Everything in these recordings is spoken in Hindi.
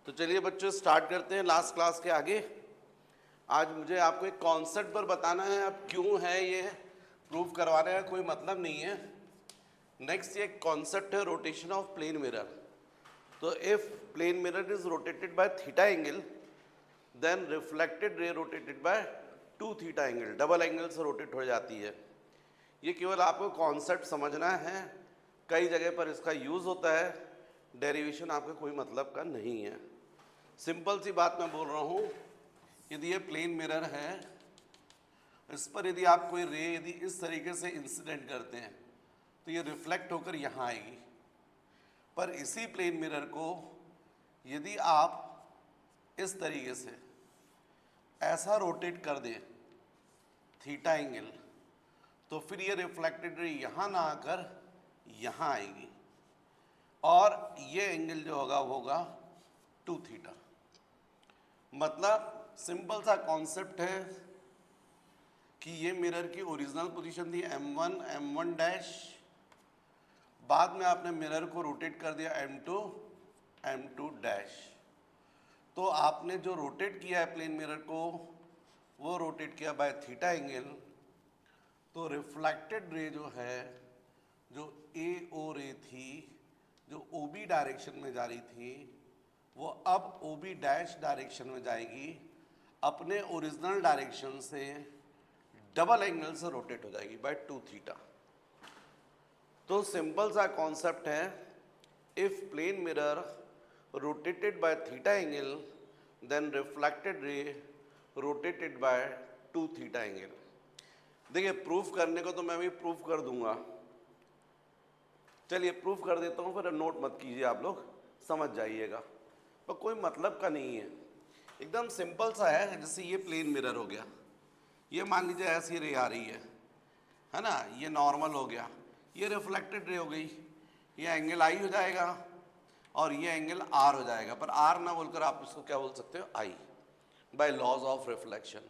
तो चलिए बच्चों स्टार्ट करते हैं लास्ट क्लास के आगे। आज मुझे आपको एक कॉन्सेप्ट पर बताना है, अब क्यों है ये प्रूव करवाने का कोई मतलब नहीं है। नेक्स्ट ये कॉन्सेप्ट है रोटेशन ऑफ प्लेन मिरर। तो if plane mirror is rotated by theta angle then reflected ray rotated by 2 theta angle, double angle से रोटेट हो जाती है। ये केवल आपको कॉन्सेप्ट समझना है, कई जगह पर इसका यूज़ होता है, डेरिवेशन आपका कोई मतलब का नहीं है। सिंपल सी बात मैं बोल रहा हूँ, यदि ये प्लेन मिरर है, इस पर यदि आप कोई रे यदि इस तरीके से इंसिडेंट करते हैं तो ये रिफ्लेक्ट होकर यहाँ आएगी। पर इसी प्लेन मिरर को यदि आप इस तरीके से ऐसा रोटेट कर दें थीटा एंगल, तो फिर ये रिफ्लेक्टेड रे यहाँ ना आकर यहाँ आएगी और ये एंगल जो होगा वो होगा 2 थीटा। मतलब सिंपल सा कॉन्सेप्ट है कि ये मिरर की ओरिजिनल पोजीशन थी M1 M1 डैश, बाद में आपने मिरर को रोटेट कर दिया M2 M2 डैश। तो आपने जो रोटेट किया है प्लेन मिरर को वो रोटेट किया बाय थीटा एंगल। तो रिफ्लेक्टेड रे जो है, जो AO रे थी, जो OB डायरेक्शन में जा रही थी, वो अब OB डैश डायरेक्शन में जाएगी, अपने ओरिजिनल डायरेक्शन से डबल एंगल से रोटेट हो जाएगी बाय 2 थीटा। तो सिंपल सा कॉन्सेप्ट है, if plane mirror rotated by theta angle then reflected ray rotated by 2 theta angle. देखिए प्रूफ करने को तो मैं भी प्रूफ कर दूंगा, चलिए प्रूफ कर देता हूँ, फिर नोट मत कीजिए, आप लोग समझ जाइएगा, पर कोई मतलब का नहीं है, एकदम सिंपल सा है। जैसे ये प्लेन मिरर हो गया, ये मान लीजिए ऐसी रे आ रही है ना, ये नॉर्मल हो गया, ये रिफ्लेक्टेड रे हो गई, ये एंगल आई हो जाएगा और ये एंगल आर हो जाएगा। पर आर ना बोलकर आप इसको क्या बोल सकते हो, आई, बाय लॉज ऑफ रिफ्लेक्शन,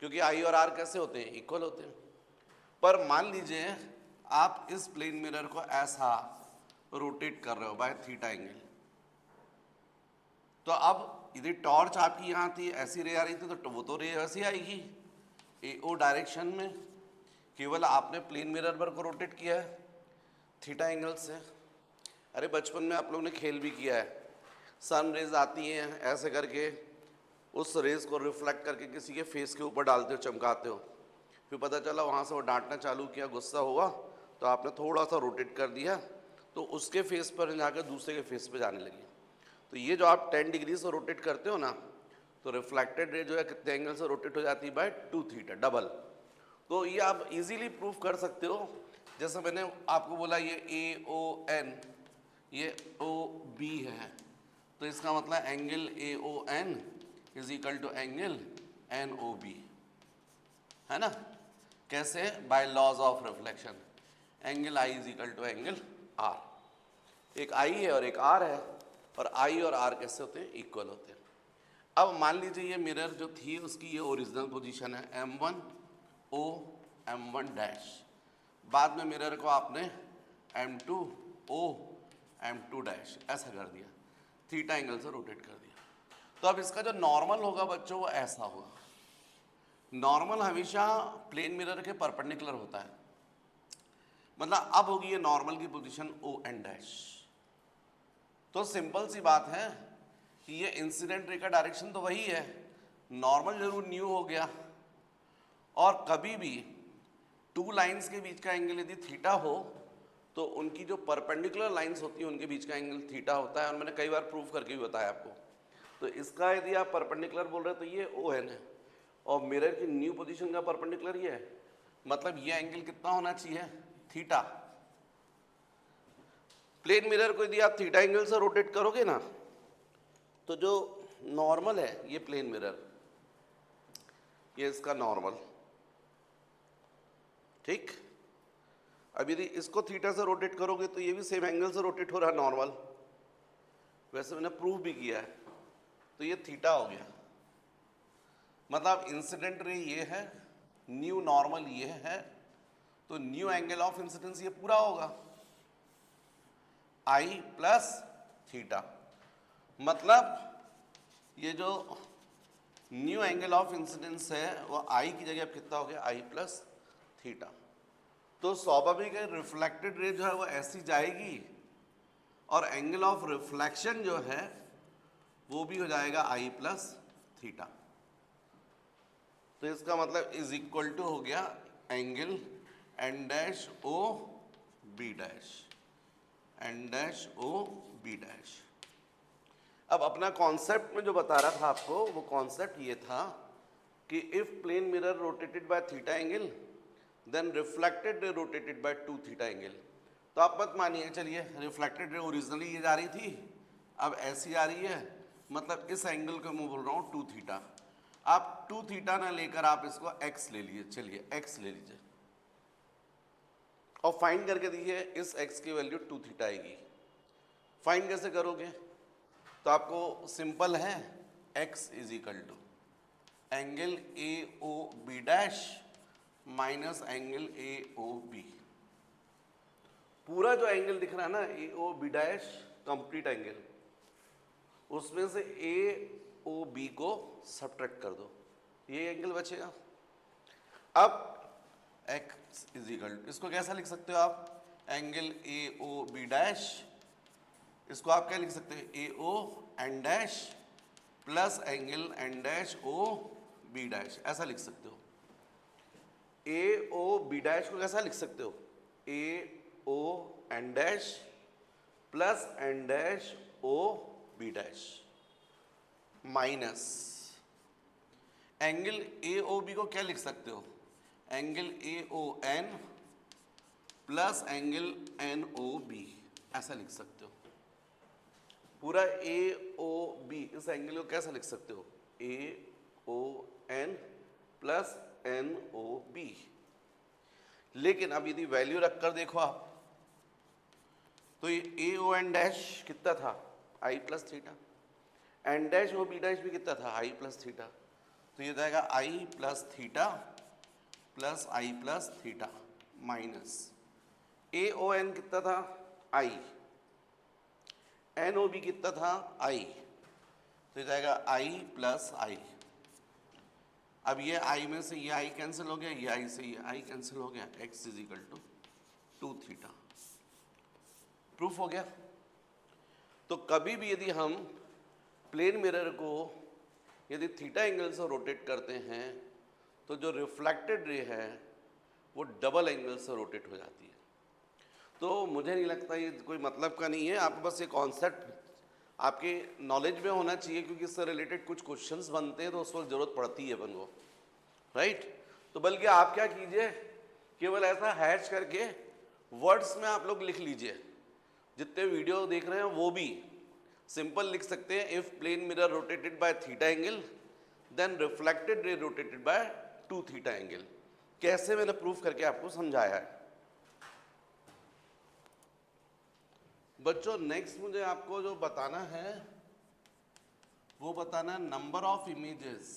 क्योंकि आई और आर कैसे होते हैं, इक्वल होते हैं। पर मान लीजिए आप इस प्लेन मिरर को ऐसा रोटेट कर रहे हो बाय थीटा एंगल, तो अब यदि टॉर्च आपकी यहाँ थी, ऐसी रे आ रही थी, तो वो तो रे ऐसी आएगी AO डायरेक्शन में, केवल आपने प्लेन मिरर पर को रोटेट किया है थीटा एंगल से। अरे बचपन में आप लोगों ने खेल भी किया है, सन रेज आती हैं ऐसे करके, उस रेज को रिफ्लेक्ट करके किसी के फेस के ऊपर डालते हो, चमकाते हो, फिर पता चला वहाँ से वो डांटना चालू किया, गुस्सा हुआ, तो आपने थोड़ा सा रोटेट कर दिया, तो उसके फेस पर जाकर दूसरे के फेस पे जाने लगी। तो ये जो आप 10 डिग्री से रोटेट करते हो ना, तो रिफ्लेक्टेड रे जो है कितने एंगल से रोटेट हो जाती है, बाय 2 थीटा, डबल। तो ये आप इजीली प्रूफ कर सकते हो। जैसे मैंने आपको बोला ये AON, ये OB है, तो इसका मतलब angle AON is equal to angle NOB, है ना। कैसे, by laws of reflection, angle I is equal to angle R। एक I है और एक R है, और I और R कैसे होते हैं, इक्वल होते हैं। अब मान लीजिए ये मिरर जो थी उसकी ये ओरिजिनल पोजीशन है M1 O M1 डैश, बाद में मिरर को आपने M2 O M2 डैश ऐसा कर दिया, थीटा एंगल से रोटेट कर दिया। तो अब इसका जो नॉर्मल होगा बच्चों वो ऐसा होगा। नॉर्मल हमेशा प्लेन मिरर के परपेंडिकुलर होता है, मतलब अब होगी ये नॉर्मल की पोजीशन ON डैश। तो सिंपल सी बात है कि ये इंसिडेंट रे का डायरेक्शन तो वही है, नॉर्मल जरूर न्यू हो गया, और कभी भी 2 लाइंस के बीच का एंगल यदि थीटा हो तो उनकी जो परपेंडिकुलर लाइंस होती है उनके बीच का एंगल थीटा होता है, और मैंने कई बार प्रूफ करके भी बताया आपको। तो इसका यदि आप परपेंडिकुलर बोल रहे हो तो ये ON है, और मिरर की न्यू पोजीशन का परपेंडिकुलर ये है, मतलब ये एंगल कितना होना चाहिए, थीटा। प्लेन मिरर को यदि आप थीटा एंगल से रोटेट करोगे ना, तो जो नॉर्मल है ये प्लेन मिरर, ये इसका नॉर्मल, ठीक। अब यदि इसको थीटा से रोटेट करोगे तो ये भी सेम एंगल से रोटेट हो रहा है नॉर्मल, वैसे मैंने प्रूफ भी किया है, तो ये थीटा हो गया। मतलब इंसिडेंट रे ये है, न्यू नॉर्मल ये है, तो न्यू एंगल ऑफ इंसिडेंस ये पूरा होगा I प्लस थीटा। मतलब ये जो न्यू एंगल ऑफ इंसिडेंस है वो आई की जगह अब कितना हो गया, आई प्लस थीटा। तो स्वाभाविक है रिफ्लेक्टेड रे जो है वो ऐसी जाएगी और एंगल ऑफ रिफ्लेक्शन जो है वो भी हो जाएगा आई प्लस थीटा। तो इसका मतलब इज इक्वल टू हो गया angle N dash O B dash, N dash O B dash. अब अपना कॉन्सेप्ट में जो बता रहा था आपको, वो कॉन्सेप्ट ये था कि if plane mirror rotated by theta angle then reflected ray rotated by 2 theta angle. तो आप मत मानिए, चलिए रिफ्लेक्टेड रे ओरिजिनली ये जा रही थी, अब ऐसी आ रही है, मतलब इस एंगल को मैं बोल रहा हूँ 2 थीटा। आप 2 थीटा ना लेकर आप इसको x ले लीजिए, चलिए x ले लीजिए और फाइंड करके देखिए इस x की वैल्यू 2 थीटा आएगी। फाइंड कैसे करोगे? तो आपको सिंपल है, x is equal to angle A O B dash minus angle A O B. पूरा जो एंगल दिख रहा है ना A O B dash complete angle, उसमें से ए ओ बी को सब्ट्रैक्ट कर दो, ये एंगल बचेगा। अब x इज इक्वल टू, इसको कैसा लिख सकते हो आप, angle A O B dash, इसको आप क्या लिख सकते हो, A O N dash plus angle N dash O B dash, ऐसा लिख सकते हो। ए ओ बी डैश को कैसा लिख सकते हो, A O N dash plus N dash O B dash minus angle A O B को क्या लिख सकते हो, angle A O N plus angle N O B, ऐसा लिख सकते हो। पूरा ए ओ बी इस एंगल को कैसा लिख सकते हो, A O N plus N O B. लेकिन अब यदि वैल्यू रखकर देखो आप, तो ये ए ओ एन डैश कितना था, i plus theta, N dash O B dash भी कितना था, आई प्लस थीटा। तो ये जाएगा i plus theta plus i plus theta minus A O N कितना था, आई, एन ओ बी कितना था, आई, तो ये जाएगा आई प्लस आई। अब ये आई में से ये आई कैंसिल हो गया, ये आई से ये आई कैंसिल हो गया, x is equal to 2 theta. Proof हो गया। तो कभी भी यदि हम प्लेन मिरर को यदि थीटा एंगल से रोटेट करते हैं तो जो रिफ्लेक्टेड रे है वो डबल एंगल से रोटेट हो जाती है। तो मुझे नहीं लगता ये कोई मतलब का नहीं है, आपको बस ये कॉन्सेप्ट आपके नॉलेज में होना चाहिए, क्योंकि इससे रिलेटेड कुछ क्वेश्चंस बनते हैं तो उस वक्त ज़रूरत पड़ती है अपन को, राइट। तो बल्कि आप क्या कीजिए, केवल ऐसा हैश करके वर्ड्स में आप लोग लिख लीजिए, जितने वीडियो देख रहे हैं वो भी सिंपल लिख सकते हैं, if plane mirror rotated by theta angle then reflected ray rotated by 2 theta angle. कैसे मैंने प्रूफ करके आपको समझाया है। बच्चों नेक्स्ट मुझे आपको जो बताना है वो बताना है number of images,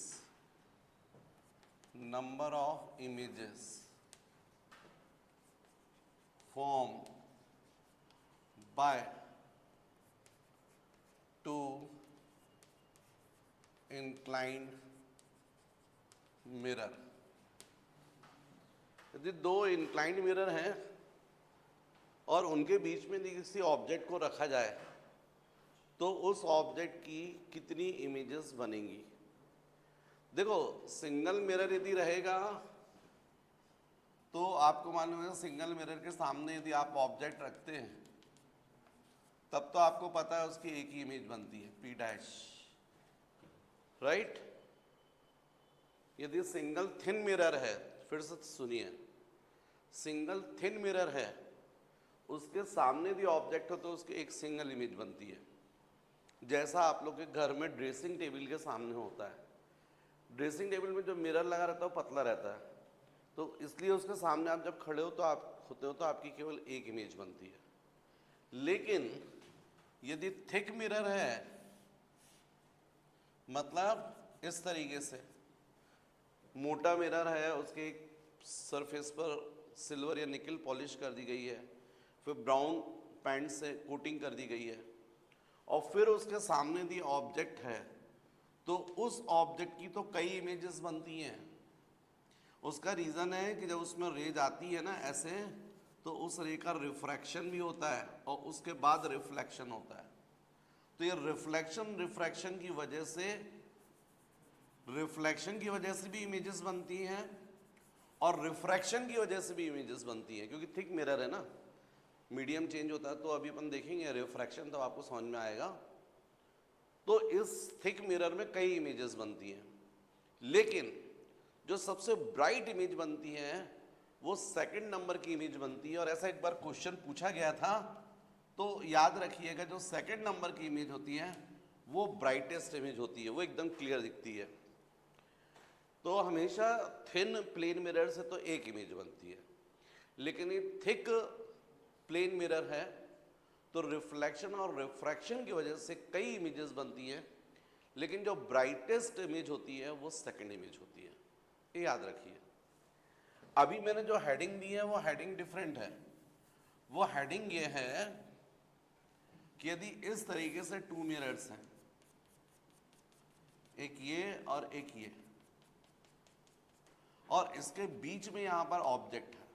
number of images form by 2 inclined mirror. यदि 2 इंक्लाइंड मिरर हैं और उनके बीच में किसी ऑब्जेक्ट को रखा जाए तो उस ऑब्जेक्ट की कितनी इमेजेस बनेंगी। देखो सिंगल मिरर यदि रहेगा तो आपको मालूम है सिंगल मिरर के सामने यदि आप ऑब्जेक्ट रखते हैं तब तो आपको पता है उसकी एक ही इमेज बनती है, पी डैश, राइट। यदि सिंगल थिन मिरर है, फिर से सुनिए, सिंगल थिन मिरर है, उसके सामने भी ऑब्जेक्ट हो तो उसकी एक सिंगल इमेज बनती है। जैसा आप लोग के घर में ड्रेसिंग टेबल के सामने होता है, ड्रेसिंग टेबल में जो मिरर लगा रहता है वो पतला रहता है, तो इसलिए उसके सामने आप जब खड़े हो तो आप होते हो तो आपकी केवल एक इमेज बनती है। लेकिन यदि थिक मिरर है, मतलब इस तरीके से मोटा मिरर है, उसके एक सरफेस पर सिल्वर या निकल पॉलिश कर दी गई है, फिर ब्राउन पेंट से कोटिंग कर दी गई है, और फिर उसके सामने दी ऑब्जेक्ट है तो उस ऑब्जेक्ट की तो कई इमेजेस बनती हैं। उसका रीज़न है कि जब उसमें रे जाती है ना ऐसे, तो उस रे का रिफ्रैक्शन भी होता है और उसके बाद रिफ्लेक्शन होता है। तो ये रिफ्रैक्शन की वजह से भी इमेजेस बनती हैं और रिफ्रैक्शन की वजह से भी इमेजेस बनती हैं, क्योंकि थिक मिरर है ना, मीडियम चेंज होता है। तो अभी अपन देखेंगे रिफ्रैक्शन, तो आपको समझ में आएगा। तो इस थिक मिरर में कई इमेजेस बनती हैं, लेकिन जो सबसे ब्राइट इमेज बनती है वो सेकंड नंबर की इमेज बनती है। और ऐसा एक बार क्वेश्चन पूछा गया था, तो याद रखिएगा, जो सेकंड नंबर की इमेज होती है वो ब्राइटेस्ट इमेज होती है, वो एकदम क्लियर दिखती है। तो हमेशा थिन प्लेन मिरर से तो एक इमेज बनती है, लेकिन ये थिक प्लेन मिरर है तो रिफ्लेक्शन और रिफ्रैक्शन की वजह से कई इमेजेस बनती हैं, लेकिन जो ब्राइटेस्ट इमेज होती है वो सेकंड इमेज होती है। ये याद रखिए। अभी मैंने जो हेडिंग दी है वो हेडिंग डिफरेंट है। वो हेडिंग ये है कि यदि इस तरीके से टू मिरर्स हैं, एक ये और एक ये, और इसके बीच में यहां पर ऑब्जेक्ट है,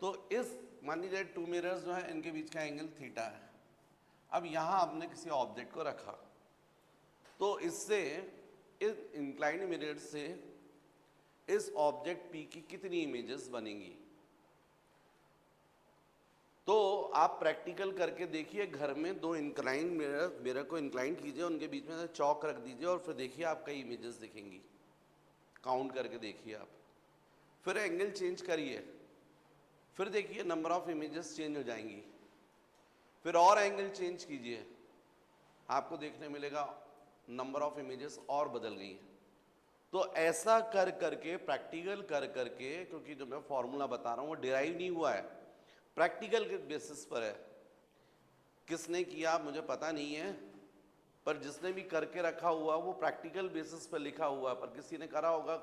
तो इस मान लीजिए टू मिरर्स जो है इनके बीच का एंगल थीटा है। अब यहां आपने किसी ऑब्जेक्ट को रखा, तो इससे इस इंक्लाइंड मिरर से इस ऑब्जेक्ट पी की कितनी इमेजेस बनेंगी। तो आप प्रैक्टिकल करके देखिए, घर में दो इंक्लाइंड मिरर को इंक्लाइन कीजिए, उनके बीच में चौक रख दीजिए और फिर देखिए आप कई इमेजेस दिखेंगी। काउंट करके देखिए आप, फिर एंगल चेंज करिए, फिर देखिए नंबर ऑफ इमेजेस चेंज हो जाएंगी। फिर और एंगल चेंज कीजिए, आपको देखने मिलेगा नंबर ऑफ इमेजेस और बदल गई हैं। तो ऐसा कर करके, प्रैक्टिकल कर करके, क्योंकि जो मैं फॉर्मूला बता रहा हूँ वो डिराइव नहीं हुआ है, प्रैक्टिकल के बेसिस पर है। किसने किया मुझे पता नहीं है, पर जिसने भी करके रखा हुआ वो प्रैक्टिकल बेसिस पर लिखा हुआ है। पर किसी ने करा होगा,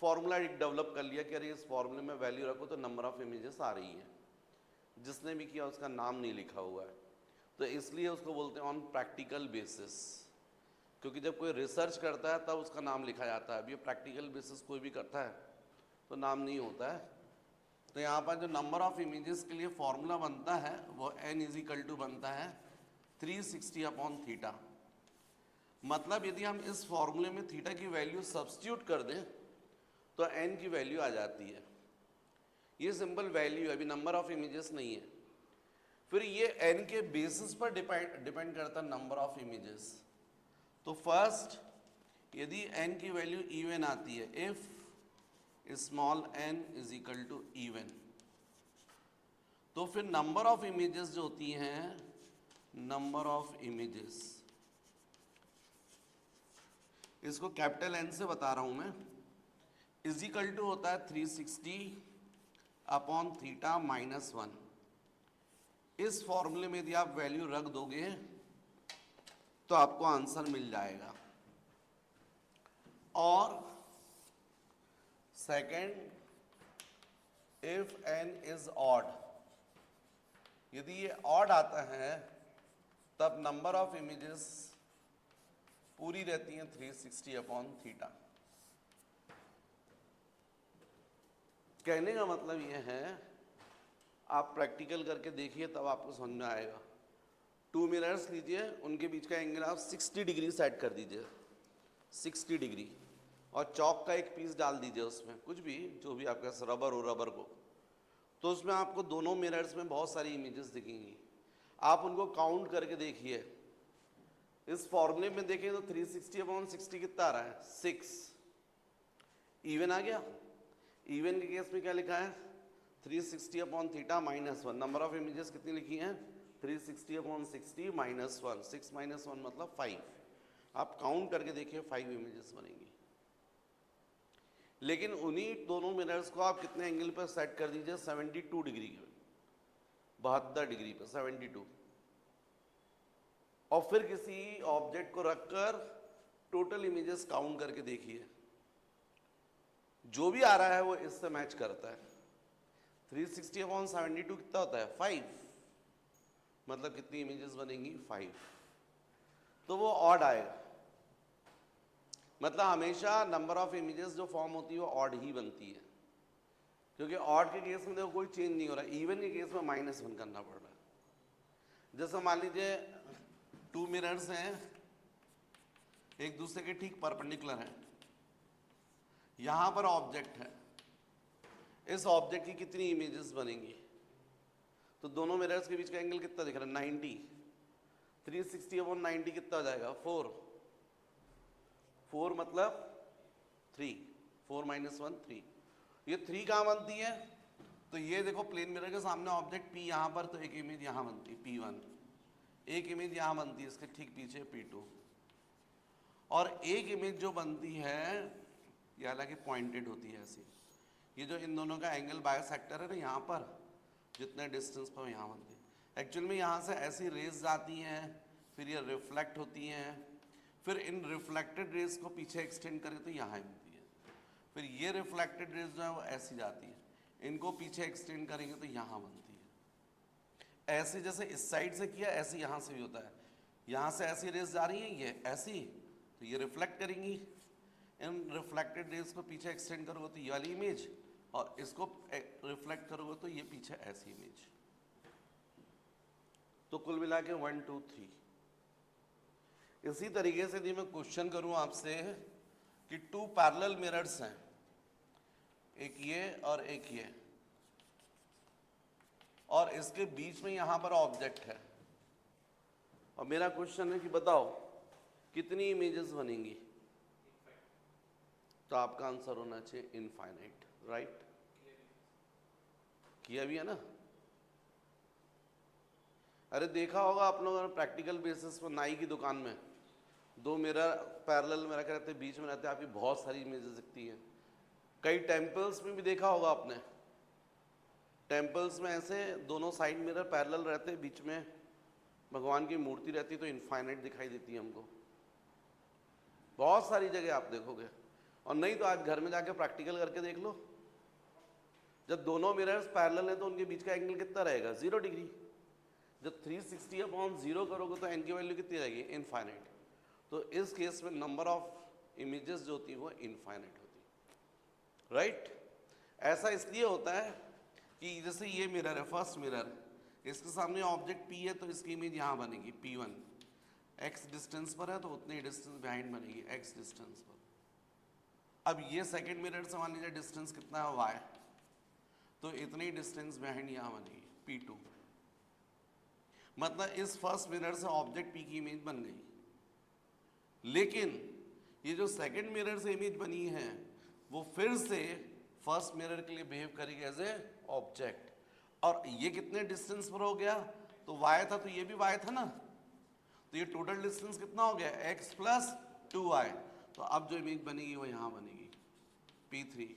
फॉर्मूला एक डेवलप कर लिया कि अरे इस फॉर्मूले में वैल्यू रखो तो नंबर ऑफ इमेजेस आ रही है। जिसने भी किया उसका नाम नहीं लिखा हुआ है, तो इसलिए उसको बोलते हैं ऑन प्रैक्टिकल बेसिस। क्योंकि जब कोई रिसर्च करता है तब उसका नाम लिखा जाता है। अब ये प्रैक्टिकल बेसिस कोई भी करता है तो नाम नहीं होता है। तो यहाँ पर जो नंबर ऑफ इमेजेस के लिए फॉर्मूला बनता है वो n इजिकल टू बनता है 360 अपॉन थीटा। मतलब यदि हम इस फॉर्मूले में थीटा की वैल्यू सब्स्टिट्यूट कर दें तो n की वैल्यू आ जाती है। ये सिंपल वैल्यू है, अभी नंबर ऑफ इमेजेस नहीं है। फिर ये n के बेसिस पर डिपेंड करता है नंबर ऑफ इमेजेस। तो फर्स्ट, यदि n की वैल्यू इवन आती है, if small n is equal to even, तो फिर नंबर ऑफ इमेजेस जो होती हैं, नंबर ऑफ इमेजेस, इसको कैपिटल N से बता रहा हूं मैं, इज इक्वल टू होता है 360 अपॉन थीटा माइनस 1। इस फॉर्मूले में यदि आप वैल्यू रख दोगे तो आपको आंसर मिल जाएगा। और second, if n is odd, यदि ये ऑड आता है तब नंबर ऑफ इमेजेस पूरी रहती हैं 360 अपॉन थीटा। कहने का मतलब ये है, आप प्रैक्टिकल करके देखिए तब आपको समझ में आएगा। टू मिरर्स लीजिए, उनके बीच का एंगल आप 60 डिग्री सेट कर दीजिए, 60 डिग्री, और चौक का एक पीस डाल दीजिए उसमें, कुछ भी जो भी आपके पास रबर हो, रबर को, तो उसमें आपको दोनों मिरर्स में बहुत सारी इमेजेस दिखेंगी। आप उनको काउंट करके देखिए। इस फॉर्मूले में देखें तो 360 अपॉन 60 कितना आ रहा है, 6। इवन आ गया। इवन के केस में क्या लिखा है, 360 upon theta minus 1। Number of images कितनी लिखी हैं, 360 अपॉन 60 माइनस 1। 6 माइनस 1 मतलब 5। आप काउंट करके देखिए 5 इमेजेस बनेंगी। लेकिन उन्हीं दोनों मिरर्स को आप कितने एंगल पर सेट कर दीजिए, 72 डिग्री पे, 72 डिग्री पे 72, और फिर किसी ऑब्जेक्ट को रखकर टोटल इमेजेस काउंट करके देखिए, जो भी आ रहा है वो इससे मैच करता है। 360 अपॉन 72 कितना होता है, 5। मतलब कितनी इमेजेस बनेंगी, 5। तो वो ऑड आएगा। मतलब हमेशा नंबर ऑफ इमेजेस जो फॉर्म होती है वो ऑड ही बनती है, क्योंकि ऑड के केस में देखो कोई चेंज नहीं हो रहा, इवन के केस में -1 करना पड़ रहा है। जैसे मान लीजिए 2 मिरर्स हैं, एक दूसरे के ठीक परपेंडिकुलर हैं, यहां पर ऑब्जेक्ट है, इस ऑब्जेक्ट की कितनी इमेजेस बनेंगी? तो दोनों मिरर्स के बीच का एंगल कितना दिख रहा है? 90। 360/90 कितना हो जाएगा? 4। 4 मतलब 3, 4 - 1 3। ये 3 कहाँ बनती है? तो ये देखो प्लेन मिरर के सामने ऑब्जेक्ट P यहाँ पर, तो एक इमेज यहाँ बनती है P1, एक इमेज यहाँ बनती है इसके ठीक पीछे P2, और एक इमेज जो बनती है ये हालांकि पॉइंटेड होती है ऐसी, ये जो इन दोनों का एंगल बाइसेक्टर है ना, यहाँ पर जितने डिस्टेंस पर यहाँ बनती है। एक्चुअल में यहाँ से ऐसी रेज जाती हैं, फिर ये रिफ्लेक्ट होती हैं, फिर इन रिफ्लेक्टेड रेज को पीछे एक्सटेंड करें तो यहाँ बनती है, फिर ये रिफ्लेक्टेड रेज जो है वो ऐसी जाती है, इनको पीछे एक्सटेंड करेंगे तो यहाँ बनती है। ऐसे जैसे इस साइड से किया ऐसे यहाँ से भी होता है, यहाँ से ऐसी रेज जा रही हैं ये ऐसी, तो ये रिफ्लेक्ट करेंगी, इन रिफ्लेक्टेड रेज को पीछे एक्सटेंड करोगे तो ये वाली इमेज, और इसको रिफ्लेक्ट करोगे तो ये पीछे ऐसी इमेज। तो कुल मिला के 1 2 3। इसी तरीके से यदि मैं क्वेश्चन करूं आपसे कि 2 पैरेलल मिरर्स हैं, एक ये और एक ये, और इसके बीच में यहां पर ऑब्जेक्ट है, और मेरा क्वेश्चन है कि बताओ कितनी इमेजेस बनेंगी? तो आपका आंसर होना चाहिए इनफाइनाइट, राइट? किया भी है ना? अरे देखा होगा आप लोगों ने प्रैक्टिकल बेसिस पर, नाई की दुकान में 2 मिरर पैरेलल में रखे रहते, बीच में रहते, आपकी बहुत सारी इमेजेस दिखती हैं। कई टेम्पल्स में भी देखा होगा आपने, टेम्पल्स में ऐसे दोनों साइड मिरर पैरेलल रहते, बीच में भगवान की मूर्ति रहती, तो इनफाइनाइट दिखाई देती है हमको। बहुत सारी जगह आप देखोगे, और नहीं तो आज घर में जाके प्रैक्टिकल करके देख लो, जब दोनों मिरर्स पैरेलल हैं तो उनके बीच का एंगल कितना रहेगा? 0 डिग्री। जब 360/0 करोगे तो एन की वैल्यू कितनी रहेगी? इनफाइनाइट। तो इस केस में नंबर ऑफ इमेजेस जो होती है वो इनफाइनाइट होती है, राइट? ऐसा इसलिए होता है कि जैसे ये मिरर है, फर्स्ट मिरर, इसके सामने ऑब्जेक्ट P है, तो इसकी इमेज यहाँ बनेगी P1, x डिस्टेंस पर है तो उतने ही डिस्टेंस बिहाइंड बनेगी x डिस्टेंस पर। अब ये सेकेंड मिरर से मान लीजिए डिस्टेंस कितना है? y, तो इतनी डिस्टेंस बिहाइंड यहाँ बनेगी P2। मतलब इस फर्स्ट मिरर से ऑब्जेक्ट P की इमेज बन गई, लेकिन ये जो सेकंड मिरर से इमेज बनी है वो फिर से फर्स्ट मिरर के लिए बिहेव करेगी एज ए ऑब्जेक्ट, और ये कितने डिस्टेंस पर हो गया? तो y था तो ये भी y था ना, तो ये टोटल डिस्टेंस कितना हो गया? x + 2y। तो अब जो इमेज बनेगी वो यहाँ बनेगी P3,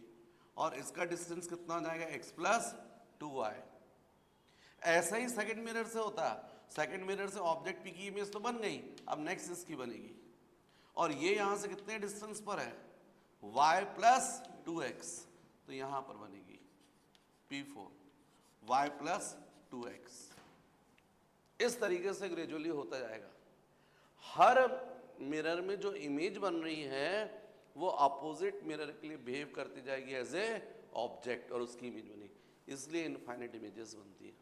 और इसका डिस्टेंस कितना हो जाएगा? x + 2y। ऐसा ही सेकंड मिरर से होता है, सेकंड मिरर से ऑब्जेक्ट P की इमेज तो बन गई, अब नेक्स्ट इसकी बनेगी, और ये यहां से कितने डिस्टेंस पर है? y + 2x, तो यहां पर बनेगी P4, y + 2x। इस तरीके से ग्रेजुअली होता जाएगा। हर मिरर में जो इमेज बन रही है वो अपोजिट मिरर के लिए बिहेव करती जाएगी एज ए ऑब्जेक्ट, और उसकी इमेज बनेगी, इसलिए इनफाइनाइट इमेजेस बनती है,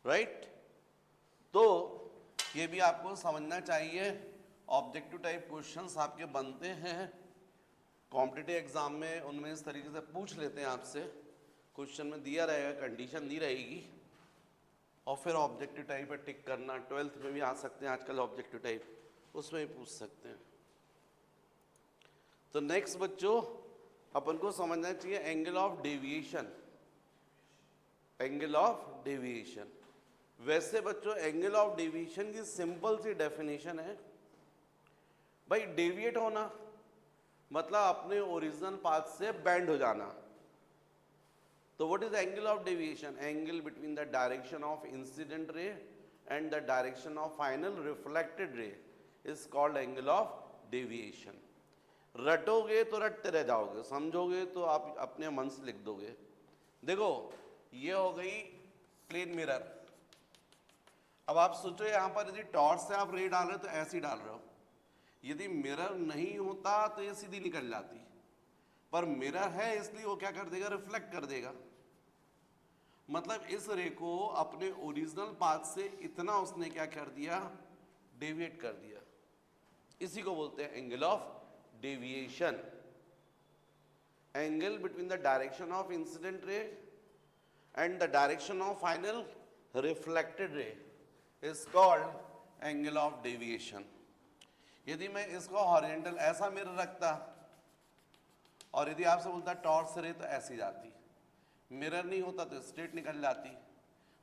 राइट? तो ये भी आपको समझना चाहिए। ऑब्जेक्टिव टाइप क्वेश्चंस आपके बनते हैं कॉम्पिटिटिव एग्जाम में, उनमें इस तरीके से पूछ लेते हैं आपसे, क्वेश्चन में दिया रहेगा, कंडीशन दी रहेगी, और फिर ऑब्जेक्टिव टाइप पे टिक करना। 12th में भी आ सकते हैं आजकल ऑब्जेक्टिव टाइप, उसमें भी पूछ सकते हैं। तो नेक्स्ट बच्चों अपन को समझना चाहिए angle of deviation. Angle of deviation, वैसे बच्चों एंगल ऑफ डेविएशन की सिंपल सी डेफिनेशन है भाई, डेविएट होना मतलब अपने ओरिजिनल पाथ से बेंड हो जाना। तो what is angle of deviation? Angle between the direction of incident ray and the direction of final reflected ray is called angle of deviation. रटोगे तो रटते रह जाओगे, समझोगे तो आप अपने मन से लिख दोगे। देखो ये हो गई प्लेन मिरर। अब आप सोचो यहाँ पर यदि टॉर्च से आप रे डाल रहे हो तो ऐसे ही डाल रहे हो, यदि मिरर नहीं होता तो ये सीधी निकल जाती, पर मिरर है इसलिए वो क्या कर देगा, रिफ्लेक्ट कर देगा। मतलब इस रे को अपने ओरिजिनल पाथ से इतना उसने क्या कर दिया, डेविएट कर दिया। इसी को बोलते हैं angle of deviation. Angle between the direction of incident ray and the direction of final reflected ray is called angle of deviation. यदि मैं इसको हॉरिजॉन्टल ऐसा मिरर रखता और यदि आपसे बोलता टॉर्च रे तो ऐसी जाती, मिरर नहीं होता तो स्ट्रेट निकल जाती,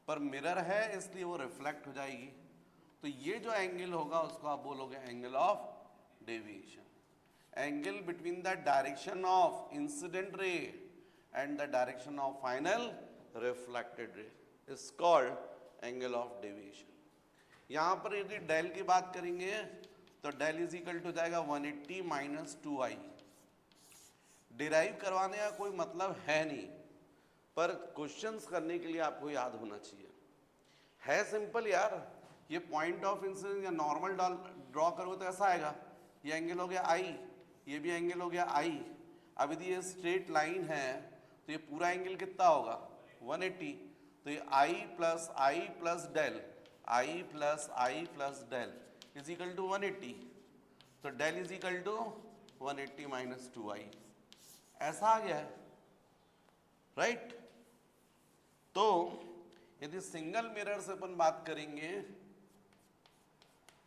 पर मिरर है इसलिए वो रिफ्लेक्ट हो जाएगी। तो ये जो एंगल होगा उसको आप बोलोगे angle of deviation. Angle between the direction of incident ray and the direction of final reflected ray is called angle of deviation. यहां पर यदि डेल की बात करेंगे तो डेल इज इक्वल टू जाएगा 180 माइनस 2i। डिराइव करवाने का कोई मतलब है नहीं, पर क्वेश्चंस करने के लिए आपको याद होना चाहिए। है सिंपल यार, ये पॉइंट ऑफ इंसिडेंस या नॉर्मल ड्रॉ करोगे तो ऐसा आएगा, ये एंगल हो गया आई, ये भी एंगल हो गया आई। अब यदि ये स्ट्रेट लाइन है तो ये पूरा एंगल कितना होगा, 180। तो ये i plus del, i plus del is equal to 180। तो del is equal to 180 minus 2i, ऐसा आ गया है, राइट। तो यदि सिंगल मिरर से अपन बात करेंगे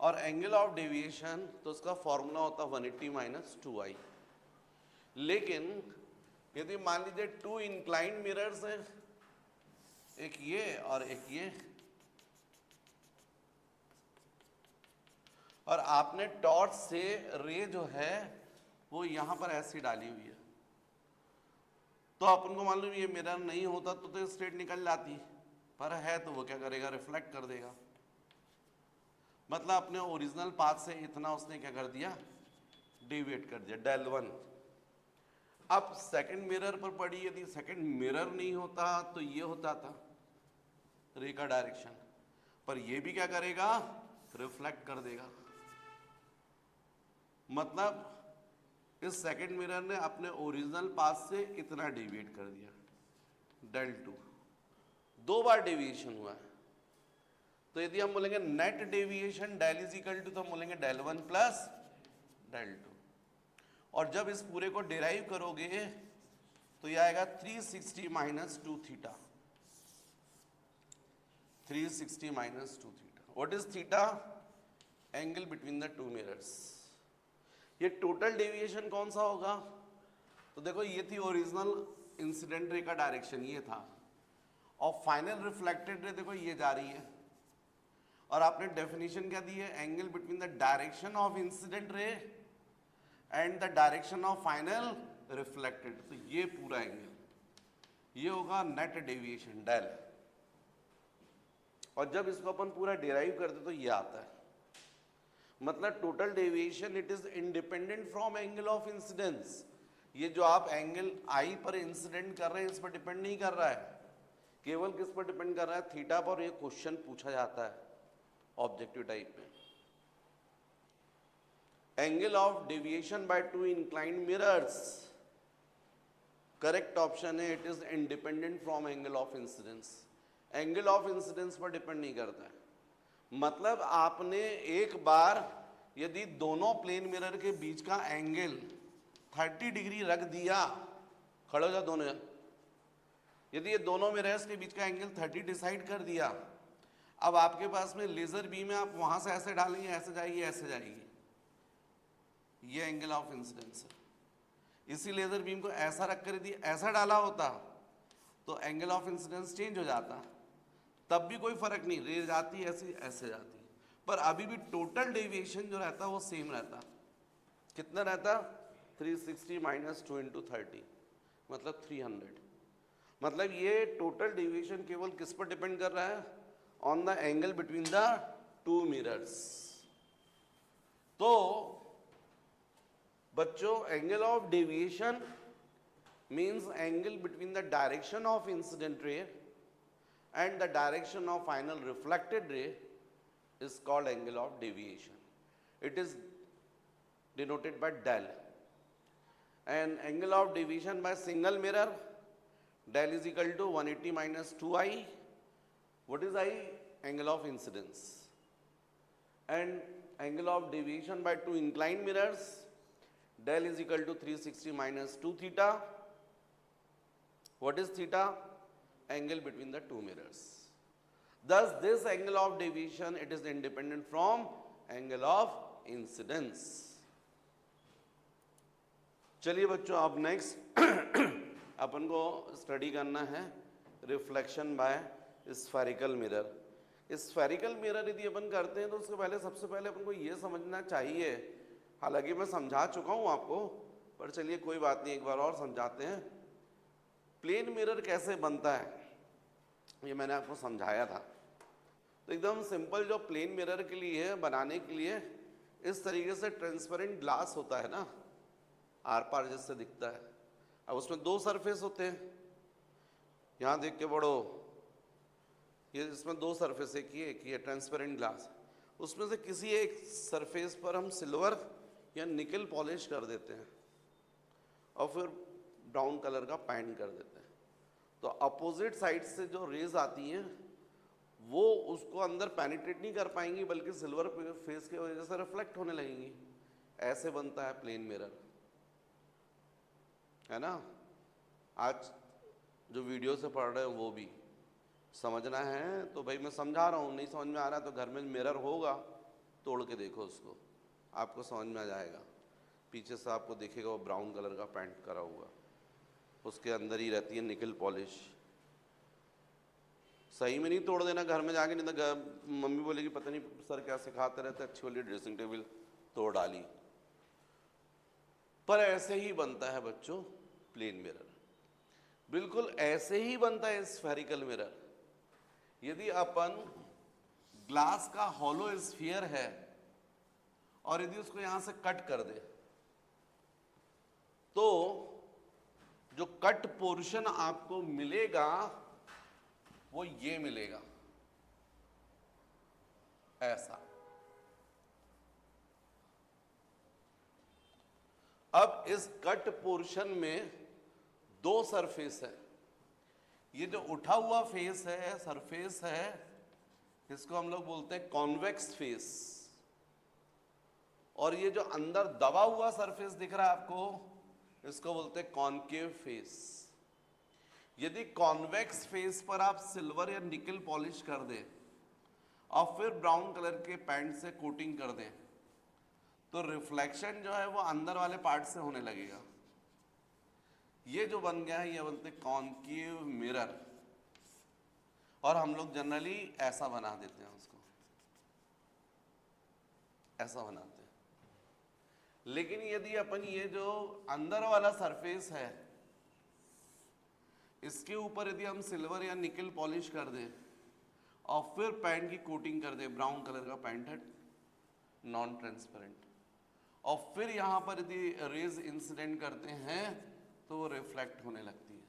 और एंगल ऑफ डेविएशन तो उसका फॉर्मूला होता 180 माइनस 2i। लेकिन यदि मान लीजिए टू इंक्लाइंड मिरर्स हैं, एक ये और एक ये, और आपने टॉर्च से रे जो है वो यहां पर ऐसी डाली हुई है, तो अपन को मालूम ये मिरर नहीं होता तो स्ट्रेट निकल जाती, पर है तो वो क्या करेगा, रिफ्लेक्ट कर देगा। मतलब अपने ओरिजिनल पाथ से इतना उसने क्या कर दिया, डेविएट कर दिया, डेल 1। अब सेकंड मिरर पर पड़ी, यदि सेकंड मिरर नहीं होता तो ये होता था रे का डायरेक्शन, पर ये भी क्या करेगा, रिफ्लेक्ट कर देगा। मतलब इस सेकंड मिरर ने अपने ओरिजिनल पाथ से इतना डेविएट कर दिया, डेल 2। 2 बार डेविएशन हुआ है। तो यदि हम बोलेंगे net deviation del is equal to, तो हम बोलेंगे डेल 1 प्लस डेल 2। और जब इस पूरे को डिराइव करोगे तो यह आएगा 360 minus 2 theta, 360 minus 2 theta. What is theta, angle between the two mirrors. ये टोटल डेविएशन कौन सा होगा, तो देखो ये थी ओरिजिनल इंसिडेंट रे का डायरेक्शन, ये था, और फाइनल रिफ्लेक्टेड रे देखो ये जा रही है, और आपने डेफिनेशन क्या दी है, angle between the direction of incident ray and the direction of final reflected. तो ये पूरा एंगल ये होगा नेट डेविएशन डेल। और जब इसको अपन पूरा डिराइव करते तो ये आता है, मतलब total deviation it is independent from angle of incidence. ये जो आप एंगल आई पर इंसिडेंट कर रहे हैं इस पर डिपेंड नहीं कर रहा है, केवल किस पर डिपेंड कर रहा है, थीटा पर। ये क्वेश्चन पूछा जाता है ऑब्जेक्टिव टाइप में। Angle of deviation by two inclined mirrors, correct option है, it is independent from angle of incidence. Angle of incidence पर डिपेंड नहीं करता है। मतलब आपने एक बार यदि दोनों प्लेन मिरर के बीच का एंगल 30 डिग्री रख दिया, खड़े हो जाओ दोनों, यदि ये दोनों मिरर्स के बीच का एंगल 30 डिसाइड कर दिया, अब आपके पास में लेजर बीम है, आप वहां से ऐसे डालेंगे, ऐसे जाएगी, ऐसे जाएगी, ये एंगल ऑफ इंसिडेंस है। इसी लेजर बीम को ऐसा रख कर यदि ऐसा डाला होता तो एंगल ऑफ इंसिडेंस चेंज हो जाता, तब भी कोई फर्क नहीं, रे जाती ऐसे ऐसे जाती, पर अभी भी टोटल डेविएशन जो रहता वो सेम रहता। कितना रहता, 360 माइनस 2 इंटू 30, मतलब 300। मतलब ये टोटल डेविएशन केवल किस पर डिपेंड कर रहा है, on the angle between the two mirrors. तो बच्चों angle of deviation means angle between the direction of incident रे and the direction of final reflected ray is called angle of deviation. It is denoted by del. And angle of deviation by single mirror, del is equal to 180 minus 2i. What is I? Angle of incidence. And angle of deviation by two inclined mirrors, del is equal to 360 minus 2 theta. What is theta? Angle between the two mirrors. Thus this angle of deviation, it is independent from angle of incidence. चलिए बच्चों, अब नेक्स्ट अपन को स्टडी करना है reflection by spherical mirror. Spherical mirror यदि अपन करते हैं तो उसके पहले सबसे पहले अपन को ये समझना चाहिए, हालांकि मैं समझा चुका हूँ आपको, पर चलिए कोई बात नहीं, एक बार और समझाते हैं। प्लेन मिरर कैसे बनता है ये मैंने आपको समझाया था। तो एकदम सिंपल जो प्लेन मिरर के लिए बनाने के लिए इस तरीके से ट्रांसपेरेंट ग्लास होता है ना, आर पार जैसे दिखता है। अब उसमें दो सरफेस होते हैं, यहाँ देख के पढ़ो, ये इसमें दो सरफेस, एक ही है ट्रांसपेरेंट ग्लास। उसमें से किसी एक सरफेस पर हम सिल्वर या निकल पॉलिश कर देते हैं और फिर ब्राउन कलर का पेंट कर देते हैं। तो अपोजिट साइड से जो रेज आती हैं वो उसको अंदर पेनिट्रेट नहीं कर पाएंगी, बल्कि सिल्वर फेस की वजह से रिफ्लेक्ट होने लगेंगी। ऐसे बनता है प्लेन मिरर, है ना। आज जो वीडियो से पढ़ रहे हैं वो भी समझना है, तो भाई मैं समझा रहा हूँ, नहीं समझ में आ रहा है तो घर में मिरर होगा, तोड़ के देखो उसको, आपको समझ में आ जाएगा। पीछे से आपको दिखेगा वो ब्राउन कलर का पेंट करा हुआ, उसके अंदर ही रहती है निकल पॉलिश। सही में नहीं तोड़ देना घर में जाके, नहीं तो मम्मी बोलेगी पता नहीं सर क्या सिखाते रहते, अच्छी वाली ड्रेसिंग टेबल तोड़ डाली। पर ऐसे ही बनता है बच्चों प्लेन मिरर, बिल्कुल ऐसे ही बनता है स्फेरिकल मिरर। यदि अपन ग्लास का हॉलो स्फीयर है और यदि उसको यहां से कट कर दे तो जो कट पोर्शन आपको मिलेगा वो ये मिलेगा, ऐसा। अब इस कट पोर्शन में दो सरफेस है। ये जो उठा हुआ फेस है, सरफेस है, इसको हम लोग बोलते हैं कॉन्वेक्स फेस, और ये जो अंदर दबा हुआ सरफेस दिख रहा है आपको, इसको बोलते हैं कॉनकेव फेस। यदि कॉन्वेक्स फेस पर आप सिल्वर या निकल पॉलिश कर दें और फिर ब्राउन कलर के पेंट से कोटिंग कर दें तो रिफ्लेक्शन जो है वो अंदर वाले पार्ट से होने लगेगा। ये जो बन गया है ये बोलते हैं कॉनकेव मिरर, और हम लोग जनरली ऐसा बना देते हैं उसको, ऐसा बनाते हैं। लेकिन यदि अपन ये जो अंदर वाला सरफेस है इसके ऊपर यदि हम सिल्वर या निकल पॉलिश कर दें और फिर पेंट की कोटिंग कर दें, ब्राउन कलर का पेंट है नॉन ट्रांसपेरेंट, और फिर यहां पर यदि रेज इंसिडेंट करते हैं तो वो रिफ्लेक्ट होने लगती है।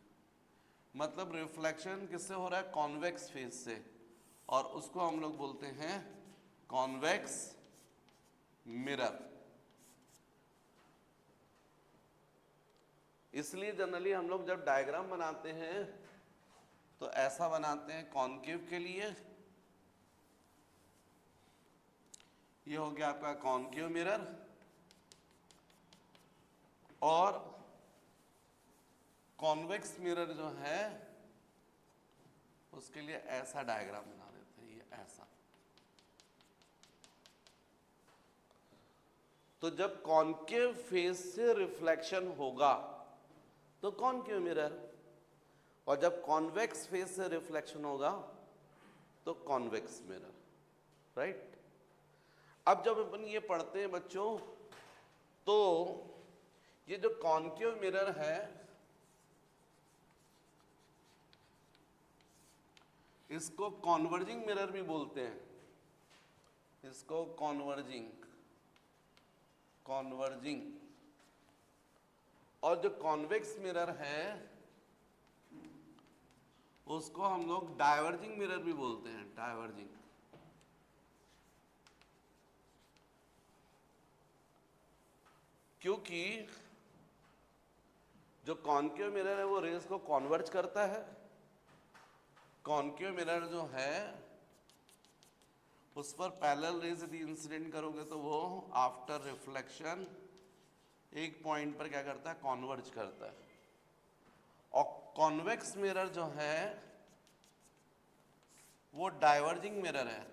मतलब रिफ्लेक्शन किससे हो रहा है? कॉन्वेक्स फेस से, और उसको हम लोग बोलते हैं कॉन्वेक्स मिरर। इसलिए जनरली हम लोग जब डायग्राम बनाते हैं तो ऐसा बनाते हैं कॉनकेव के लिए। ये हो गया आपका कॉनकेव मिरर, और कॉन्वेक्स मिरर जो है उसके लिए ऐसा डायग्राम बना देते हैं, ये ऐसा। तो जब कॉनकेव फेस से रिफ्लेक्शन होगा तो कॉनकेव मिरर, और जब कॉन्वेक्स फेस से रिफ्लेक्शन होगा तो कॉन्वेक्स मिरर, राइट। अब जब अपन ये पढ़ते हैं बच्चों तो ये जो कॉनकेव मिरर है इसको कॉन्वर्जिंग मिरर भी बोलते हैं, इसको कॉन्वर्जिंग। और जो कॉन्वेक्स मिरर है उसको हम लोग डाइवर्जिंग मिरर भी बोलते हैं, डाइवर्जिंग। क्योंकि जो कॉन्केव मिरर है वो रेज को कॉन्वर्ज करता है। कॉन्केव मिरर जो है उस पर पैरेलल रेज यदि इंसिडेंट करोगे तो वो आफ्टर रिफ्लेक्शन एक पॉइंट पर क्या करता है, कॉन्वर्ज करता है। और कॉन्वेक्स मिरर जो है वो डाइवर्जिंग मिरर है,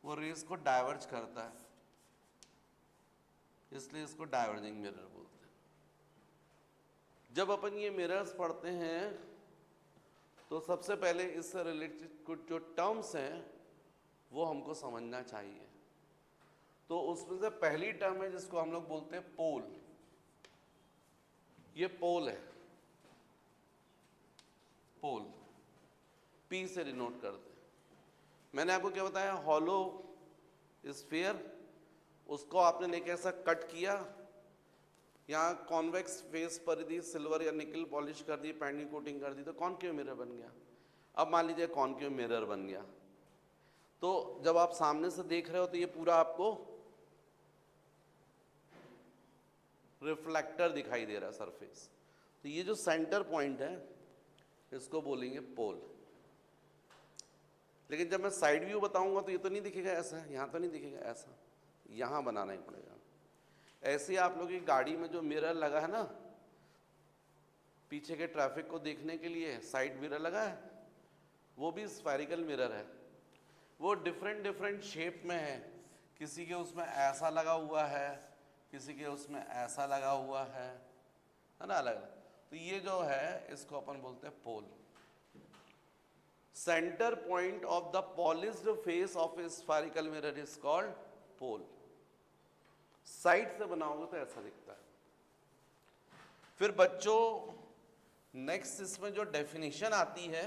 वो रेज को डाइवर्ज करता है, इसलिए इसको डाइवर्जिंग मिरर बोलते हैं। जब अपन ये मिरर्स पढ़ते हैं तो सबसे पहले इससे रिलेटेड कुछ जो टर्म्स हैं वो हमको समझना चाहिए। तो उसमें से पहली टर्म है जिसको हम लोग बोलते हैं पोल। ये पोल है, पोल पी से डिनोट करते हैं। मैंने आपको क्या बताया, हॉलो स्फीयर, उसको आपने ने कैसा कट किया, यहाँ कॉन्वेक्स फेस पर दी, सिल्वर या निकल पॉलिश कर दी, पैंडिंग कोटिंग कर दी, तो कॉन्केव मिरर बन गया। अब मान लीजिए कॉन्केव मिरर बन गया, तो जब आप सामने से देख रहे हो तो ये पूरा आपको रिफ्लेक्टर दिखाई दे रहा है सरफेस। तो ये जो सेंटर पॉइंट है इसको बोलेंगे पोल। लेकिन जब मैं साइड व्यू बताऊंगा तो ये तो नहीं दिखेगा ऐसा, यहाँ तो नहीं दिखेगा ऐसा, यहाँ बनाना ही पड़ेगा। ऐसे ही आप लोग की गाड़ी में जो मिरर लगा है ना, पीछे के ट्रैफिक को देखने के लिए साइड मिरर लगा है, वो भी स्फेरिकल मिरर है। वो डिफरेंट डिफरेंट शेप में है, किसी के उसमें ऐसा लगा हुआ है, किसी के उसमें ऐसा लगा हुआ है ना, अलग अलग। तो ये जो है इसको अपन बोलते हैं pole. Centre point of the polished face of a spherical mirror is called pole. Side से बनाओगे तो ऐसा दिखता है। फिर बच्चों नेक्स्ट इसमें जो डेफिनेशन आती है,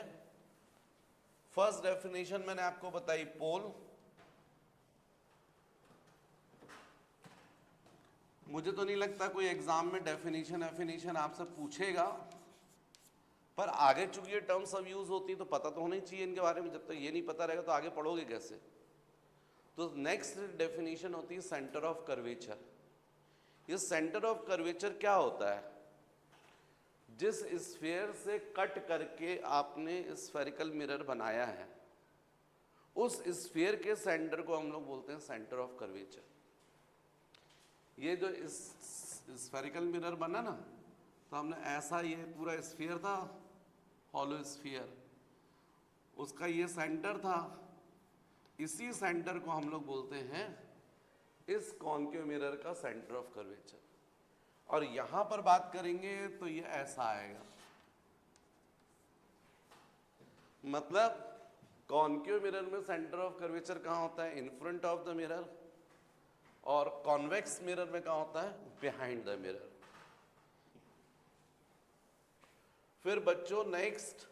फर्स्ट डेफिनेशन मैंने आपको बताई पोल। मुझे तो नहीं लगता कोई एग्जाम में डेफिनेशन आपसे पूछेगा, पर आगे चूंकि ये टर्म सब यूज होती है तो पता तो होना ही चाहिए इनके बारे में। जब तक ये नहीं पता रहेगा तो आगे पढ़ोगे कैसे। तो नेक्स्ट डेफिनेशन होती है सेंटर ऑफ कर्वेचर। ये सेंटर ऑफ कर्वेचर क्या होता है, जिस स्फीयर से कट करके आपने स्फेरिकल मिरर बनाया है उस स्फीयर के सेंटर को हम लोग बोलते हैं सेंटर ऑफ कर्वेचर। ये जो इस स्फेरिकल मिरर बना ना, तो हमने ऐसा, ये पूरा स्फीयर था, हॉलो स्फीयर, उसका ये सेंटर था, इसी सेंटर को हम लोग बोलते हैं इस कॉन्केव मिरर का सेंटर ऑफ कर्वेचर। और यहां पर बात करेंगे तो ये ऐसा आएगा, मतलब कॉन्केव मिरर में सेंटर ऑफ कर्वेचर कहां होता है, in front of the mirror, और कॉन्वेक्स मिरर में कहां होता है, बिहाइंड द मिरर। फिर बच्चों नेक्स्ट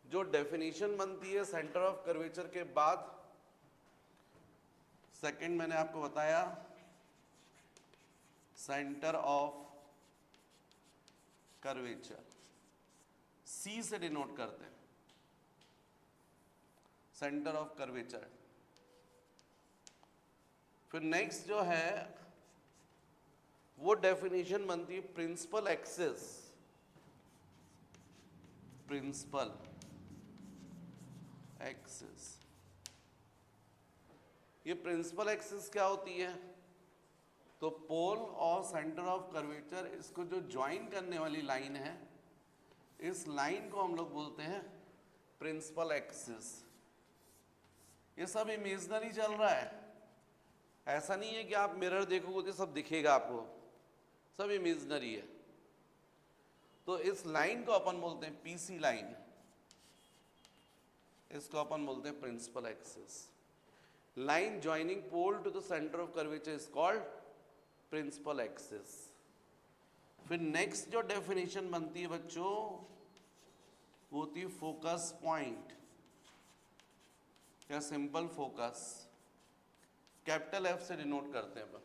जो डेफिनेशन बनती है सेंटर ऑफ कर्वेचर के बाद, सेकंड मैंने आपको बताया सेंटर ऑफ कर्वेचर, सी से डिनोट करते हैं सेंटर ऑफ कर्वेचर। फिर नेक्स्ट जो है वो डेफिनेशन बनती है प्रिंसिपल एक्सिस। प्रिंसिपल एक्सिस, ये प्रिंसिपल एक्सिस क्या होती है, तो पोल और सेंटर ऑफ कर्वेचर, इसको जो ज्वाइन करने वाली लाइन है, इस लाइन को हम लोग बोलते हैं प्रिंसिपल एक्सिस। ये सब इमेजिनरी चल रहा है, ऐसा नहीं है कि आप मिरर देखोगे तो सब दिखेगा आपको, सब इमेजिनरी है। तो इस लाइन को अपन बोलते हैं पीसी लाइन, इसको अपन बोलते हैं principal axis. Line joining pole to the centre of curvature is called principal axis. फिर नेक्स्ट जो डेफिनेशन बनती है बच्चों वो होती है फोकस पॉइंट या सिंपल फोकस, कैपिटल एफ से डिनोट करते हैं अपन।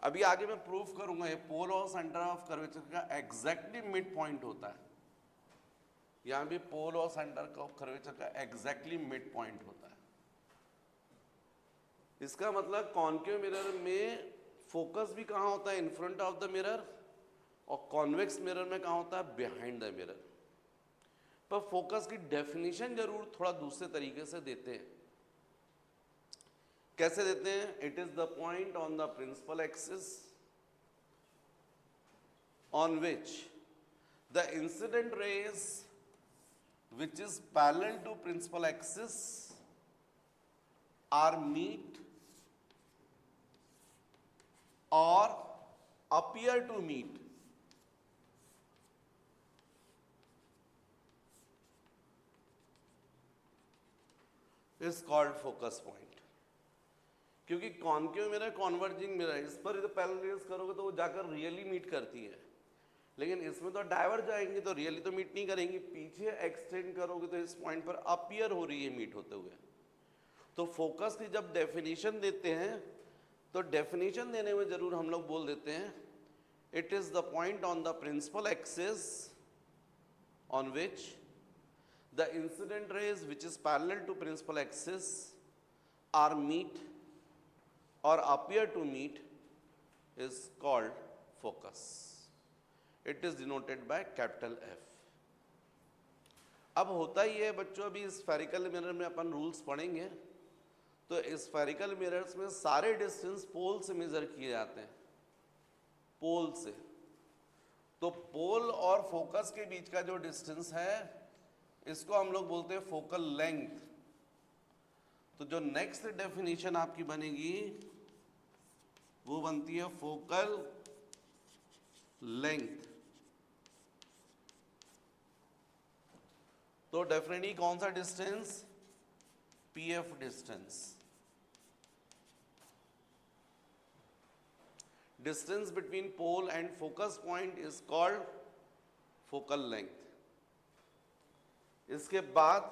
अभी आगे मैं प्रूफ करूंगा ये पोल और सेंटर ऑफ कर्वेचर का एग्जैक्टली मिड पॉइंट होता है। यहां भी पोल और सेंटर ऑफ कर्वेचर का एग्जैक्टली मिड पॉइंट होता है। इसका मतलब कॉन्केव मिरर में फोकस भी कहाँ होता है? In front of the mirror, और कॉन्वेक्स मिरर में कहाँ होता है? Behind the mirror. पर फोकस की डेफिनेशन जरूर थोड़ा दूसरे तरीके से देते हैं। कैसे देते हैं? It is the point on the principal axis on which the incident rays which is parallel to principal axis are meet or appear to meet is called focus point। क्योंकि कॉन्केव मिरर, कॉन्वर्जिंग मिरर, इस पर तो पैरेलल रेज करोगे तो वो जाकर रियली मीट करती है, लेकिन इसमें तो डाइवर्ज जाएंगी तो रियली तो मीट नहीं करेंगी। पीछे एक्सटेंड करोगे तो इस पॉइंट पर अपीयर हो रही है मीट होते हुए। तो फोकस की जब डेफिनेशन देते हैं तो डेफिनेशन देने में जरूर हम लोग बोल देते हैं it is the point on the principal axis on which the incident rays which is parallel to principal axis are meet or appear to meet is called focus। It is denoted by capital F। अब होता ही है बच्चों, अभी स्फेरिकल मिरर में अपन रूल्स पढ़ेंगे, तो स्फेरिकल मिरर्स में सारे डिस्टेंस पोल से मेजर किए जाते हैं, पोल से। तो पोल और फोकस के बीच का जो डिस्टेंस है इसको हम लोग बोलते हैं फोकल लेंथ। तो जो नेक्स्ट डेफिनेशन आपकी बनेगी वो बनती है फोकल लेंथ। तो डेफिनेटली कौन सा distance? PF distance. Distance between pole and focus point is called focal length. इसके बाद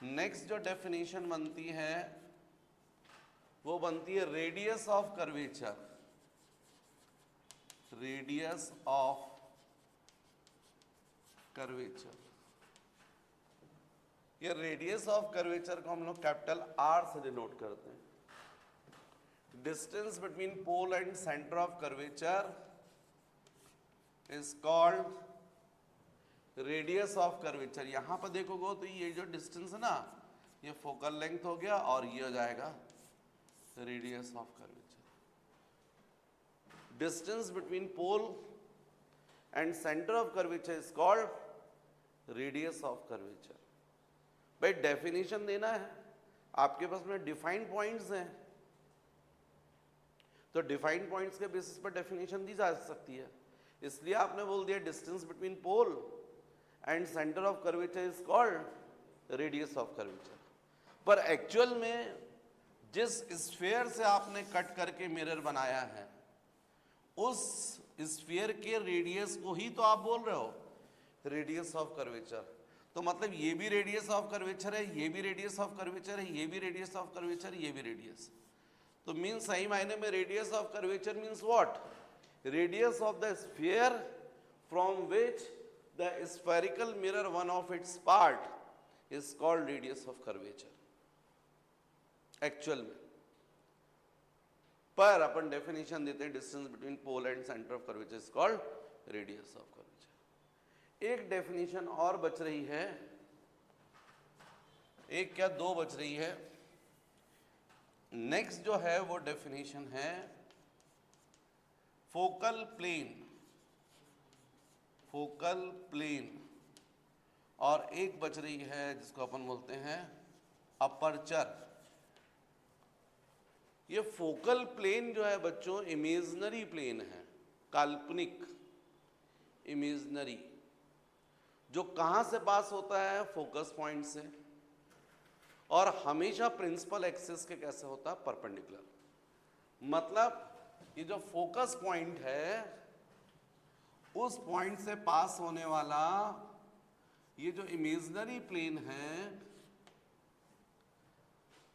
नेक्स्ट जो डेफिनेशन बनती है वो बनती है radius of curvature. Radius of curvature, ये रेडियस ऑफ कर्वेचर को हम लोग कैपिटल आर से डिनोट करते हैं। Distance between pole and centre of curvature is called radius of curvature. यहां पर देखोगे तो ये जो डिस्टेंस है ना, ये फोकल लेंथ हो गया और ये हो जाएगा radius of curvature. Distance between pole and centre of curvature is called radius of curvature. भाई डेफिनेशन देना है, आपके पास में डिफाइंड पॉइंट्स हैं, तो डिफाइंड पॉइंट्स के बेसिस पर डेफिनेशन दी जा सकती है। इसलिए आपने बोल दिया distance between pole and centre of curvature is called radius of curvature. पर एक्चुअल में जिस स्फीयर से आपने कट करके मिरर बनाया है उस स्फीयर के रेडियस को ही तो आप बोल रहे हो रेडियस ऑफ कर्वेचर। तो मतलब ये भी रेडियस ऑफ कर्वेचर है, ये भी रेडियस ऑफ कर्वेचर है, ये भी रेडियस ऑफ कर्वेचर, ये भी रेडियस। तो मीन्स सही मायने में radius of curvature means what? Radius of the sphere from which the spherical mirror one of its part is called radius of curvature actual में। पर अपन डेफिनेशन देते हैं distance between pole and centre of curvature is called radius of curvature. एक डेफिनेशन और बच रही है, एक क्या दो बच रही है। नेक्स्ट जो है वो डेफिनेशन है फोकल प्लेन। Focal plane. और एक बच रही है जिसको अपन बोलते हैं अपर्चर। ये फोकल प्लेन जो है बच्चों इमेजिनरी प्लेन है, काल्पनिक इमेजिनरी, जो कहां से पास होता है? फोकस पॉइंट से, और हमेशा प्रिंसिपल एक्सिस के कैसे होता है? परपेंडिकुलर। मतलब ये जो फोकस पॉइंट है उस पॉइंट से पास होने वाला ये जो इमेजिनरी प्लेन है,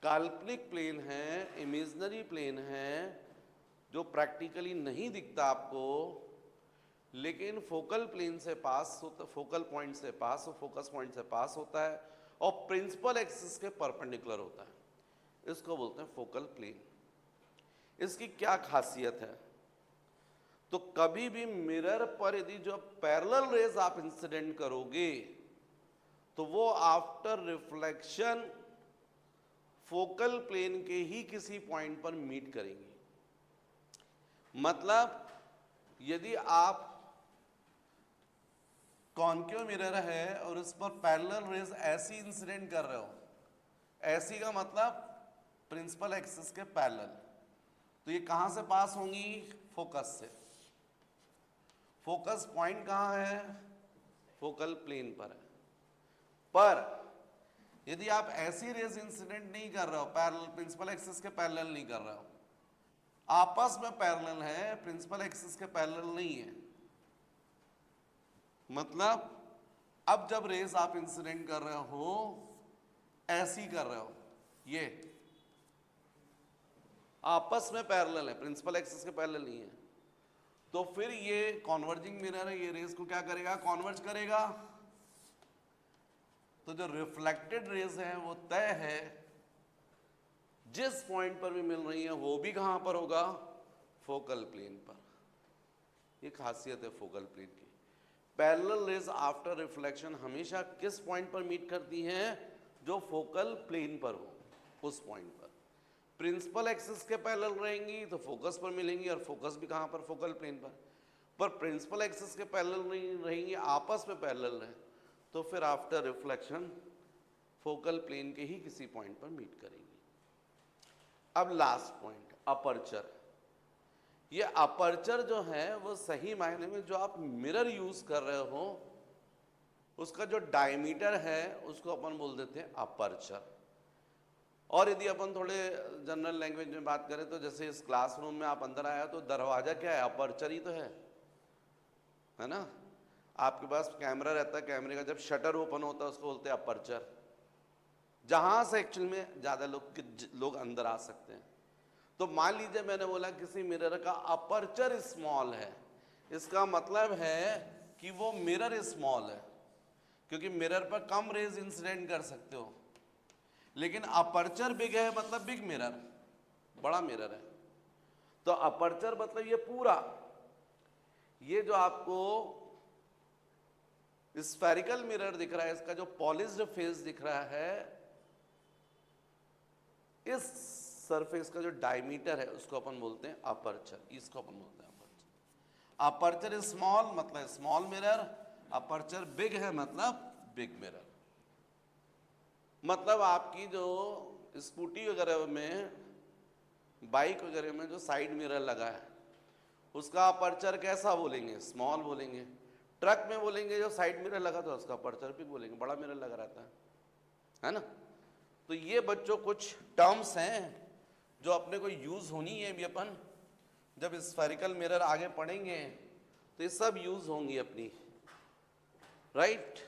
काल्पनिक प्लेन है, इमेजिनरी प्लेन है, जो प्रैक्टिकली नहीं दिखता आपको, लेकिन फोकल प्लेन से पास होता, फोकल पॉइंट से पास, फोकस पॉइंट से पास होता है और प्रिंसिपल एक्सिस के परपेंडिकुलर होता है। इसको बोलते हैं फोकल प्लेन। इसकी क्या खासियत है? तो कभी भी मिरर पर यदि जो पैरेलल रेज आप इंसिडेंट करोगे तो वो आफ्टर रिफ्लेक्शन फोकल प्लेन के ही किसी पॉइंट पर मीट करेंगी। मतलब यदि आप कॉन्केव मिरर है और उस पर पैरेलल रेज ऐसी इंसिडेंट कर रहे हो, ऐसी का मतलब प्रिंसिपल एक्सिस के पैरेलल, तो ये कहां से पास होंगी? फोकस से। फोकस पॉइंट कहां है? फोकल प्लेन पर है। पर यदि आप ऐसी रेज इंसिडेंट नहीं कर रहे हो, पैरेलल प्रिंसिपल एक्सिस के पैरेलल नहीं कर रहे हो, आपस में पैरेलल है, प्रिंसिपल एक्सिस के पैरेलल नहीं है, मतलब अब जब रेज आप इंसिडेंट कर रहे हो ऐसी कर रहे हो, ये आपस में पैरेलल है, प्रिंसिपल एक्सिस के पैरेलल नहीं है, तो फिर ये कॉन्वर्जिंग मिरर है, ये रेज को क्या करेगा? कॉन्वर्ज करेगा। तो जो रिफ्लेक्टेड रेज है वो तय है जिस पॉइंट पर भी मिल रही है वो भी कहां पर होगा? फोकल प्लेन पर। ये खासियत है फोकल प्लेन की। पैरेलल रेज आफ्टर रिफ्लेक्शन हमेशा किस पॉइंट पर मीट करती हैं? जो फोकल प्लेन पर हो, उस पॉइंट पर। प्रिंसिपल एक्सिस के पैरेलल रहेंगी तो फोकस पर मिलेंगी, और फोकस भी कहां पर? फोकल प्लेन पर प्रिंसिपल एक्सिस के पैरेलल नहीं रहेंगी, आपस में पैरेलल रहे, तो फिर आफ्टर रिफ्लेक्शन फोकल प्लेन के ही किसी पॉइंट पर मीट करेंगी। अब लास्ट पॉइंट, अपर्चर। ये अपर्चर जो है वो सही मायने में जो आप मिरर यूज कर रहे हो उसका जो डायमीटर है उसको अपन बोल देते हैं अपर्चर। और यदि अपन थोड़े जनरल लैंग्वेज में बात करें तो जैसे इस क्लासरूम में आप अंदर आया तो दरवाजा क्या है? अपर्चर ही तो है ना? आपके पास कैमरा रहता है, कैमरे का जब शटर ओपन होता है उसको बोलते हैं अपर्चर, जहां से एक्चुअल में ज्यादा लोग अंदर आ सकते हैं। तो मान लीजिए मैंने बोला किसी मिरर का अपर्चर स्मॉल है, इसका मतलब है कि वो मिरर स्मॉल है, क्योंकि मिरर पर कम रेज इंसिडेंट कर सकते हो, लेकिन अपर्चर बिग है मतलब बिग मिरर, बड़ा मिरर है। तो अपर्चर मतलब ये पूरा, ये जो आपको स्फेरिकल मिरर दिख रहा है, इसका जो पॉलिश्ड फेस दिख रहा है, इस सरफेस का जो डायमीटर है उसको अपन बोलते हैं अपर्चर, इसको अपन बोलते हैं अपर्चर। अपर्चर स्मॉल मतलब स्मॉल मिरर, अपर्चर बिग है मतलब बिग मिरर। मतलब आपकी जो स्कूटी वगैरह में, बाइक वगैरह में जो साइड मिरर लगा है उसका अपर्चर कैसा बोलेंगे? स्मॉल बोलेंगे। ट्रक में बोलेंगे जो साइड मिरर लगा तो उसका अपर्चर बिग बोलेंगे, बड़ा मिरर लगा रहता है ना? तो ये बच्चों कुछ टर्म्स हैं जो अपने को यूज होनी है, भी अपन जब स्फेरिकल मिरर आगे पढ़ेंगे तो ये सब यूज होंगी अपनी, राइट?